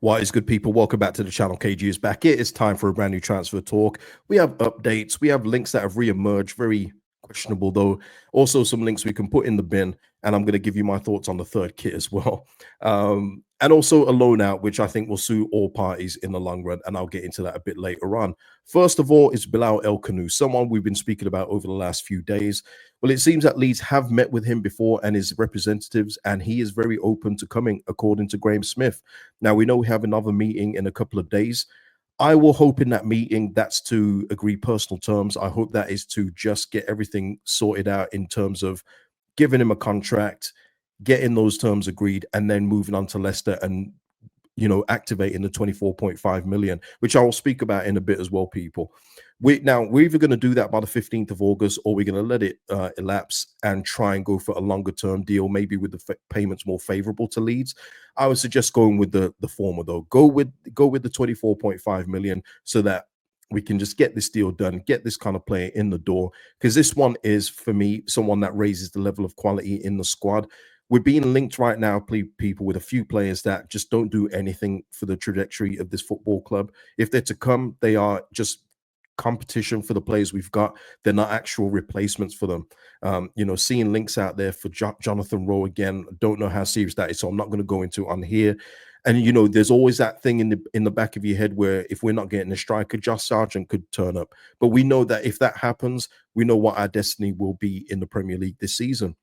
What is good, people? Welcome back to the channel. KG is back. It is time for a brand new transfer talk. We have updates. We have links that have re-emerged. Very questionable, though. Also, some links we can put in the bin. And I'm going to give you my thoughts on the third kit as well. And also a loan out, which I think will suit all parties in the long run. And I'll get into that a bit later on. First of all, is Bilal El Khannouss, someone we've been speaking about over the last few days. Well, it seems that Leeds have met with him before and his representatives, and he is very open to coming, according to Graham Smith. Now, we know we have another meeting in a couple of days. I will hope in that meeting that's to agree personal terms. I hope that is to just get everything sorted out in terms of giving him a contract, getting those terms agreed, and then moving on to Leicester and, you know, activating the 24.5 million, which I will speak about in a bit as well, people. We're either going to do that by the 15th of August, or we're going to let it elapse and try and go for a longer term deal, maybe with the payments more favorable to Leeds. I would suggest going with the former, though. Go with the 24.5 million so that we can just get this deal done, get this kind of player in the door, because this one is, for me, someone that raises the level of quality in the squad. We're being linked right now, people, with a few players that just don't do anything for the trajectory of this football club. If they're to come, they are just competition for the players we've got. They're not actual replacements for them. You know, seeing links out there for Jonathan Rowe again, don't know how serious that is, so I'm not going to go into it on here. And, you know, there's always that thing in the back of your head where if we're not getting a striker, Josh Sargent could turn up. But we know that if that happens, we know what our destiny will be in the Premier League this season.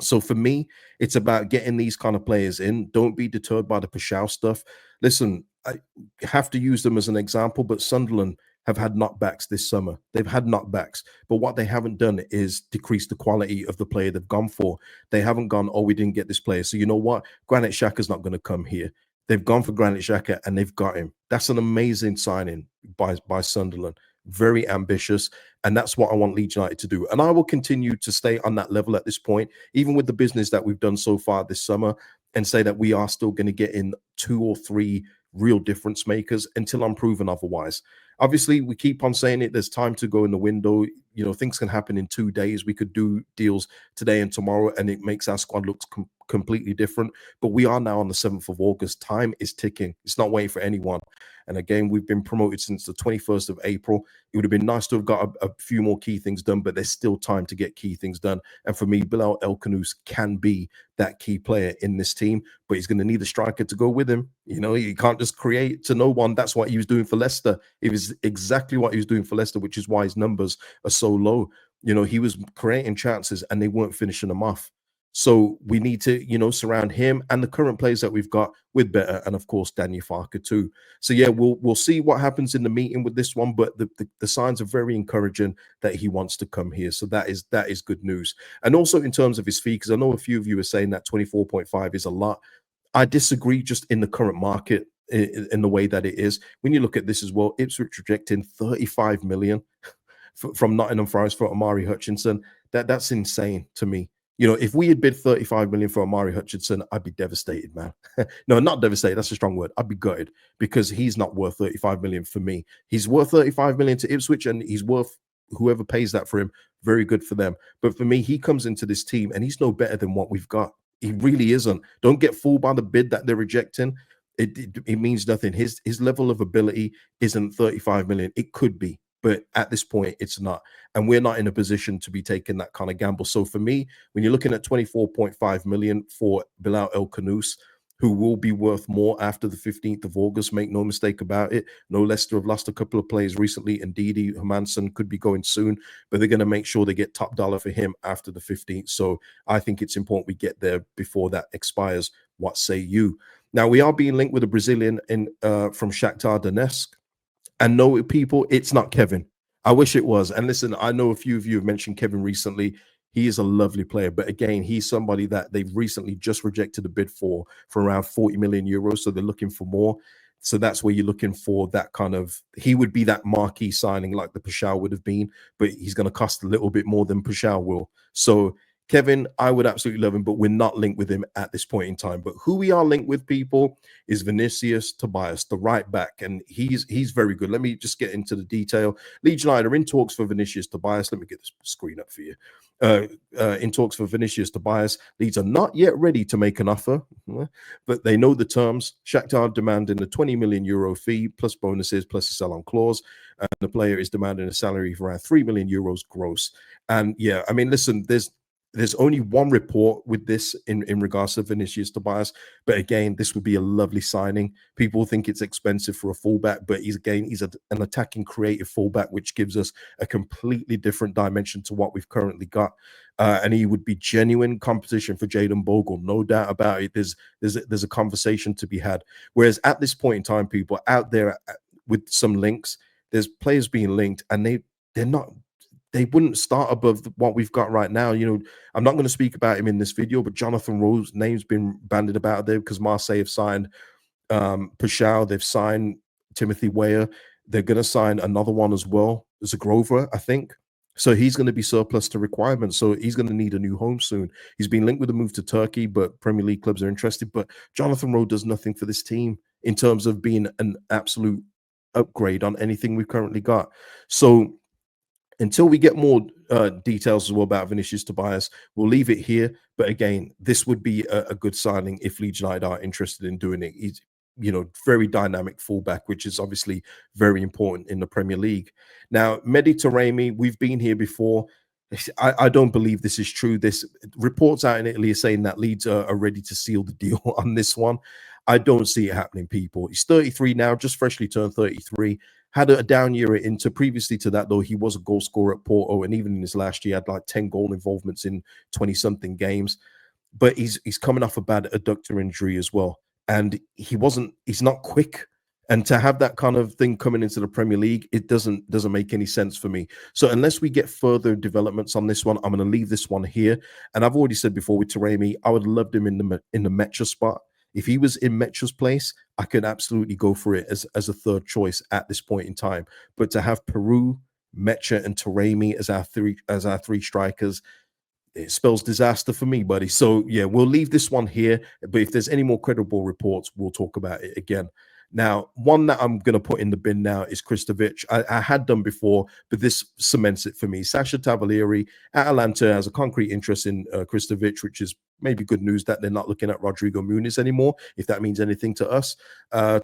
So for me, it's about getting these kind of players in. Don't be deterred by the Pashao stuff. Listen, I have to use them as an example, but Sunderland have had knockbacks this summer. They've had knockbacks, but what they haven't done is decrease the quality of the player they've gone for. They haven't gone, oh, we didn't get this player, so you know what? Granit Xhaka's not going to come here. They've gone for Granit Xhaka and they've got him. That's an amazing signing by Sunderland. Very ambitious, and that's what I want Leeds United to do. And I will continue to stay on that level at this point, even with the business that we've done so far this summer, and say that we are still going to get in 2 or 3 real difference makers until I'm proven otherwise. Obviously, we keep on saying it. There's time to go in the window. You know, things can happen in 2 days. We could do deals today and tomorrow, and it makes our squad look completely different. But we are now on the 7th of August. Time is ticking. It's not waiting for anyone. And again, we've been promoted since the 21st of April. It would have been nice to have got a few more key things done, but there's still time to get key things done. And for me, Bilal El Khannouss can be that key player in this team, but he's going to need a striker to go with him. You know, he can't just create to no one. That's what he was doing for Leicester. It was exactly what he was doing for Leicester, which is why his numbers are so low. You know, he was creating chances and they weren't finishing them off. So we need to, you know, surround him and the current players that we've got with better, and of course Daniel Farke too. So yeah, we'll see what happens in the meeting with this one, but the signs are very encouraging that he wants to come here. So that is good news. And also in terms of his fee, because I know a few of you are saying that 24.5 is a lot. I disagree, just in the current market, in the way that it is. When you look at this as well, Ipswich rejecting 35 million from Nottingham Forest for Amari Hutchinson. That's insane to me. You know, if we had bid 35 million for Amari Hutchinson, I'd be devastated, man. No, not devastated. That's a strong word. I'd be gutted, because he's not worth 35 million for me. He's worth 35 million to Ipswich, and he's worth whoever pays that for him. Very good for them. But for me, he comes into this team and he's no better than what we've got. He really isn't. Don't get fooled by the bid that they're rejecting. It means nothing. His level of ability isn't 35 million. It could be, but at this point, it's not. And we're not in a position to be taking that kind of gamble. So for me, when you're looking at 24.5 million for Bilal El Khannouss, who will be worth more after the 15th of August, make no mistake about it. No, Leicester have lost a couple of players recently, and Didi Hermansen could be going soon, but they're going to make sure they get top dollar for him after the 15th. So I think it's important we get there before that expires. What say you? Now, we are being linked with a Brazilian from Shakhtar Donetsk. And no, people, it's not Kevin. I wish it was. And listen, I know a few of you have mentioned Kevin recently. He is a lovely player, but again, he's somebody that they've recently just rejected a bid for around 40 million euros. So they're looking for more. So that's where you're looking for that kind of, he would be that marquee signing like the Pashao would have been, but he's going to cost a little bit more than Pashao will. So Kevin, I would absolutely love him, but we're not linked with him at this point in time. But who we are linked with, people, is Vinicius Tobias, the right back, and he's very good. Let me just get into the detail. Leeds United are in talks for Vinicius Tobias. Let me get this screen up for you. In talks for Vinicius Tobias. Leeds are not yet ready to make an offer, but they know the terms. Shakhtar demanding a 20 million euro fee plus bonuses plus a sell-on clause, and the player is demanding a salary of around 3 million euros gross. And yeah, I mean, listen, there's only one report with this in regards to Vinicius Tobias, but again, this would be a lovely signing. People think it's expensive for a fullback, but he's an attacking creative fullback, which gives us a completely different dimension to what we've currently got. And he would be genuine competition for Jayden Bogle, no doubt about it. There's a conversation to be had. Whereas at this point in time, people out there with some links, there's players being linked, and they wouldn't start above what we've got right now. You know, I'm not going to speak about him in this video, but Jonathan Rowe's name's been bandied about there because Marseille have signed Pashao, they've signed Timothy Weah. They're going to sign another one as well, Zagrova, I think. So he's going to be surplus to requirements. So he's going to need a new home soon. He's been linked with a move to Turkey, but Premier League clubs are interested. But Jonathan Rowe does nothing for this team in terms of being an absolute upgrade on anything we've currently got. So until we get more details as well about Vinicius Tobias, we'll leave it here. But again, this would be a good signing if Leeds United are interested in doing it. He's, you know, very dynamic fullback, which is obviously very important in the Premier League. Now, Mehdi Taremi, we've been here before. I don't believe this is true. This reports out in Italy are saying that Leeds are ready to seal the deal on this one. I don't see it happening, people. He's 33 now, just freshly turned 33. Had a down year at Inter. Previously to that, though, he was a goal scorer at Porto, and even in his last year, had like 10 goal involvements in 20-something games. But he's coming off a bad adductor injury as well, and he's not quick. And to have that kind of thing coming into the Premier League, it doesn't make any sense for me. So unless we get further developments on this one, I'm going to leave this one here. And I've already said before with Taremi, I would have loved him in the Mecha spot. If he was in Mecha's place, I could absolutely go for it as a third choice at this point in time. But to have Peru, Mecha, and Taremi as our three strikers, it spells disaster for me, buddy. So yeah, we'll leave this one here. But if there's any more credible reports, we'll talk about it again. Now, one that I'm going to put in the bin now is Christovich. I had done before, but this cements it for me. Sasha Tavalieri at Atalanta has a concrete interest in Christovich, which is maybe good news that they're not looking at Rodrigo Muniz anymore, if that means anything to us.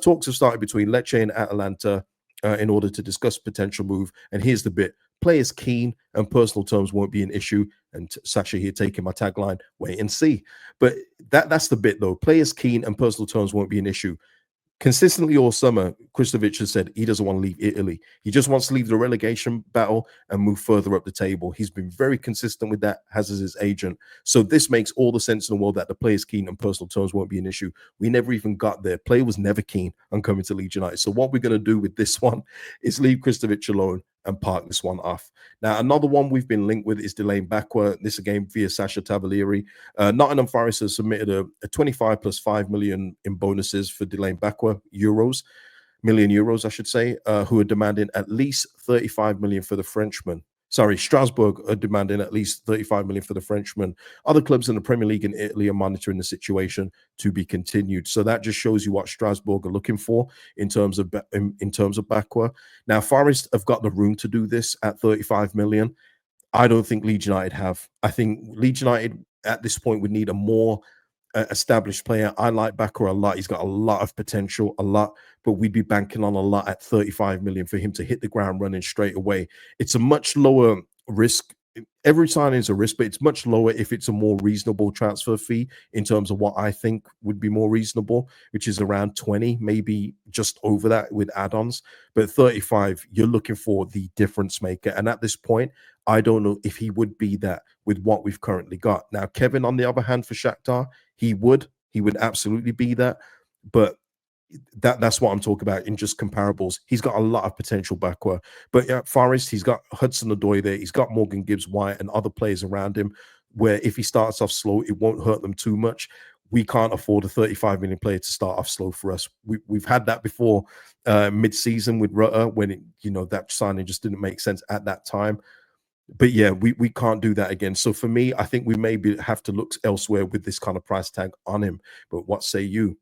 Talks have started between Lecce and Atalanta in order to discuss potential move. And here's the bit. Players keen and personal terms won't be an issue. And Sasha here taking my tagline, wait and see. But that's the bit, though. Players keen and personal terms won't be an issue. Consistently all summer, Christovich has said he doesn't want to leave Italy. He just wants to leave the relegation battle and move further up the table. He's been very consistent with that, as is his agent. So this makes all the sense in the world that the player's keen and personal terms won't be an issue. We never even got there. Player was never keen on coming to Leeds United. So what we're going to do with this one is leave Christovich alone and park this one off. Now, another one we've been linked with is Dilane Bakwa. This again via Sasha Tavalieri. Nottingham Forest has submitted a 25 plus 5 million in bonuses for Dilane Bakwa, million euros, I should say, who are demanding at least 35 million for the Frenchman. Sorry, Strasbourg are demanding at least 35 million for the Frenchman. Other clubs in the Premier League in Italy are monitoring the situation to be continued. So that just shows you what Strasbourg are looking for in terms of Bakwa. Now, Forest have got the room to do this at 35 million. I don't think Leeds United have. I think Leeds United at this point would need a more established player. I like Bakwa a lot. He's got a lot of potential, but we'd be banking on a lot at 35 million for him to hit the ground running straight away. It's a much lower risk. Every signing is a risk, but it's much lower if it's a more reasonable transfer fee in terms of what I think would be more reasonable, which is around 20, maybe just over that with add-ons. But 35, you're looking for the difference maker. And at this point, I don't know if he would be that with what we've currently got. Now, Kevin, on the other hand, for Shakhtar, he would absolutely be that. But that's what I'm talking about in just comparables. He's got a lot of potential Bakwa. But at Forest, he's got Hudson-Odoi there. He's got Morgan Gibbs-White and other players around him where if he starts off slow, it won't hurt them too much. We can't afford a 35 million player to start off slow for us. We've had that before mid-season with Rutter when that signing just didn't make sense at that time. But yeah, we can't do that again. So for me, I think we maybe have to look elsewhere with this kind of price tag on him. But what say you?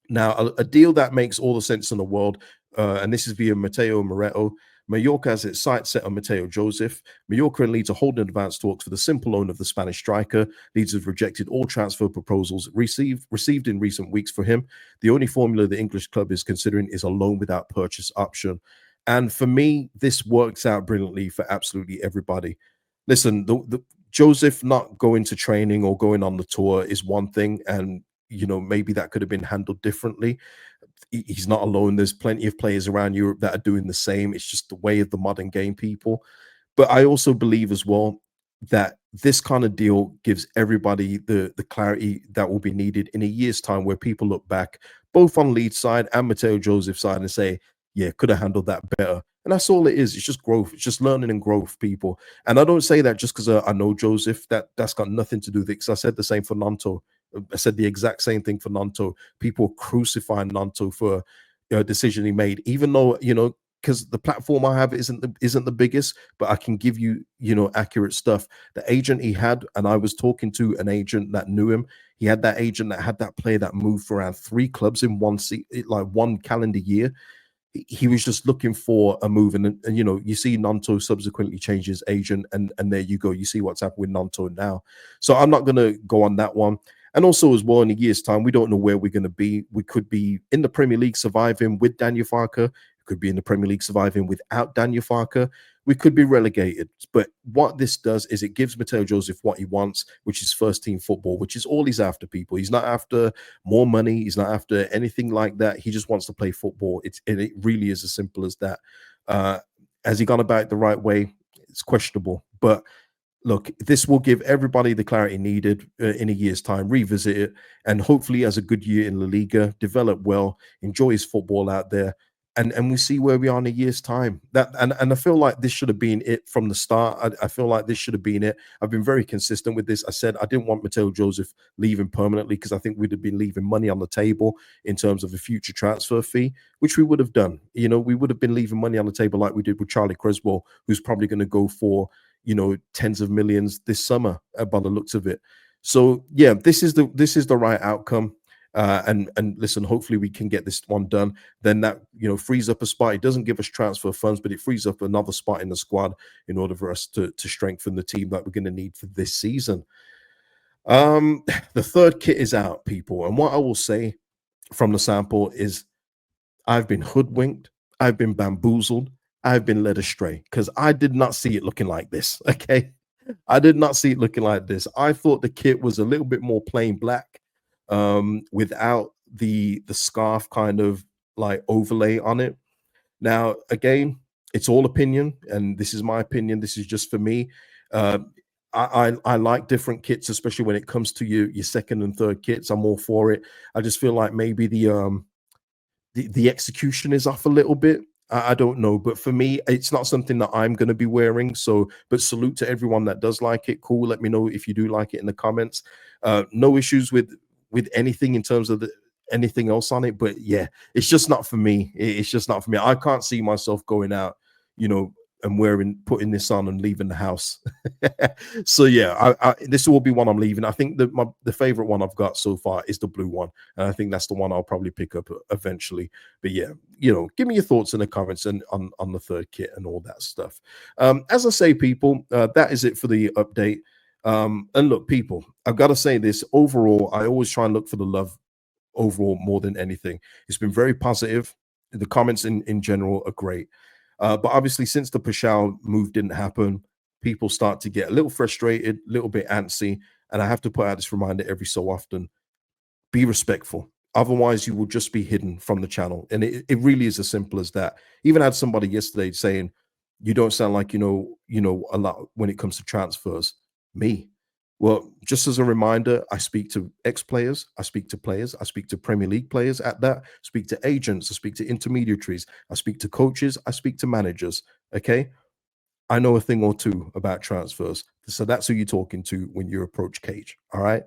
Now, a deal that makes all the sense in the world, and this is via Mateo Moreto. Mallorca has its sights set on Mateo Joseph. Mallorca and Leeds are holding advanced talks for the simple loan of the Spanish striker. Leeds has rejected all transfer proposals received in recent weeks for him. The only formula the English club is considering is a loan without purchase option. And for me, this works out brilliantly for absolutely everybody. Listen, the Joseph not going to training or going on the tour is one thing, and maybe that could have been handled differently. He's not alone. There's plenty of players around Europe that are doing the same. It's just the way of the modern game, people. But I also believe as well that this kind of deal gives everybody the clarity that will be needed in a year's time, where people look back both on Leeds side and Mateo Joseph's side and say, yeah, could have handled that better. And that's all it is. It's just growth. It's just learning and growth, people. And I don't say that just because I know Joseph. That's got nothing to do with it. Because I said the same for Nanto. I said the exact same thing for Nanto. People crucifying Nanto for a decision he made, even though because the platform I have isn't the biggest, but I can give you accurate stuff. The agent he had, and I was talking to an agent that knew him. He had that agent that had that player that moved for around 3 clubs in like one calendar year. He was just looking for a move, and you see Nanto subsequently change his agent, and there you go. You see what's happened with Nanto now. So I'm not going to go on that one. And also, as well, in a year's time, we don't know where we're going to be. We could be in the Premier League surviving with Daniel Farke. We could be in the Premier League surviving without Daniel Farke. We could be relegated. But what this does is it gives Mateo Joseph what he wants, which is first team football, which is all he's after, people. He's not after more money. He's not after anything like that. He just wants to play football. It really is as simple as that. Has he gone about it the right way? It's questionable. But look, this will give everybody the clarity needed in a year's time, revisit it, and hopefully has a good year in La Liga, develop well, enjoy his football out there, and we see where we are in a year's time. And I feel like this should have been it from the start. I feel like this should have been it. I've been very consistent with this. I said I didn't want Mateo Joseph leaving permanently because I think we'd have been leaving money on the table in terms of a future transfer fee, which we would have done. We would have been leaving money on the table like we did with Charlie Creswell, who's probably going to go for tens of millions this summer by the looks of it. So yeah, this is the right outcome. And listen, hopefully we can get this one done. Then that frees up a spot. It doesn't give us transfer funds, but it frees up another spot in the squad in order for us to strengthen the team that we're going to need for this season. The third kit is out, people, and what I will say from the sample is I've been hoodwinked, I've been bamboozled, I've been led astray because I did not see it looking like this. Okay. I did not see it looking like this. I thought the kit was a little bit more plain black, without the scarf kind of like overlay on it. Now, again, it's all opinion, and this is my opinion. This is just for me. Uh, I like different kits, especially when it comes to your second and third kits. I'm all for it. I just feel like maybe the execution is off a little bit. I don't know, but for me, it's not something that I'm going to be wearing. So, but salute to everyone that does like it. Cool. Let me know if you do like it in the comments. No issues with anything in terms of anything else on it, but yeah, it's just not for me. It's just not for me. I can't see myself going out, and putting this on and leaving the house. So yeah, this will be one I'm leaving. I think the favorite one I've got so far is the blue one, and I think that's the one I'll probably pick up eventually. But yeah, give me your thoughts in the comments and on the third kit and all that stuff. As I say, people, that is it for the update. And look, people, I've got to say this overall. I always try and look for the love overall more than anything. It's been very positive. The comments in general are great. But obviously, since the Pashao move didn't happen, people start to get a little frustrated, a little bit antsy. And I have to put out this reminder every so often: be respectful. Otherwise, you will just be hidden from the channel. And it really is as simple as that. Even had somebody yesterday saying, you don't sound like a lot when it comes to transfers. Me. Well, just as a reminder, I speak to ex-players, I speak to players, I speak to Premier League players at that, speak to agents, I speak to intermediaries, I speak to coaches, I speak to managers. Okay. I know a thing or two about transfers. So that's who you're talking to when you approach Cage. All right.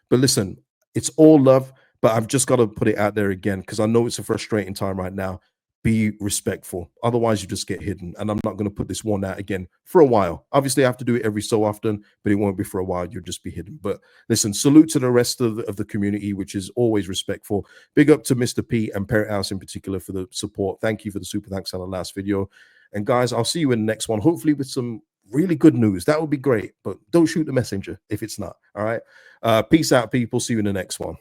But listen, it's all love, but I've just got to put it out there again because I know it's a frustrating time right now. be respectful. Otherwise, you just get hidden. And I'm not going to put this one out again for a while. Obviously, I have to do it every so often, but it won't be for a while. You'll just be hidden. But listen, salute to the rest of the community, which is always respectful. Big up to Mr. P and Parrot House in particular for the support. Thank you for the super thanks on the last video. And guys, I'll see you in the next one, hopefully with some really good news. That would be great, but don't shoot the messenger if it's not. All right. Peace out, people. See you in the next one.